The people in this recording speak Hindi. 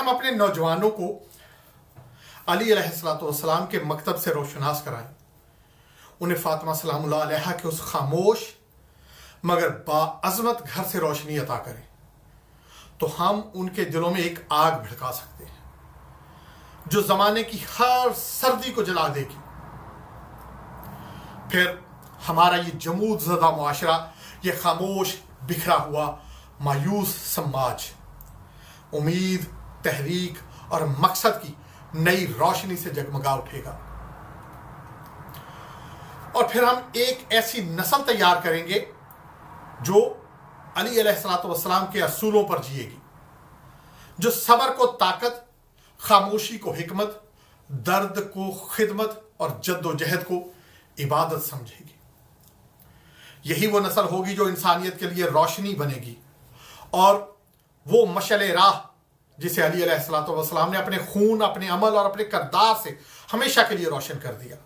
हम अपने नौजवानों को अली अलैहिस्सलाम के मकतब से रोशनास कराएं, उन्हें फातिमा सलामुल्लाह अलैहा के उस खामोश मगर बाअज़मत घर से रोशनी अता करें, तो हम उनके दिलों में एक आग भड़का सकते हैं जो ज़माने की हर सर्दी को जला देगी। फिर हमारा ये जमूद ज़दा मुआशरा, ये खामोश बिखरा हुआ मायूस समाज उम्मीद, तहरीक और मकसद की नई रोशनी से जगमगा उठेगा। और फिर हम एक ऐसी नस्ल तैयार करेंगे जो अली अलैहिस्सलाम के असूलों पर जिएगी, जो सब्र को ताकत, खामोशी को हिकमत, दर्द को खिदमत और जद्दोजहद को इबादत समझेगी। यही वो नस्ल होगी जो इंसानियत के लिए रोशनी बनेगी और वो मशअले राह जिसे अली अलैहिस्सलाम ने अपने खून, अपने अमल और अपने किरदार से हमेशा के लिए रोशन कर दिया।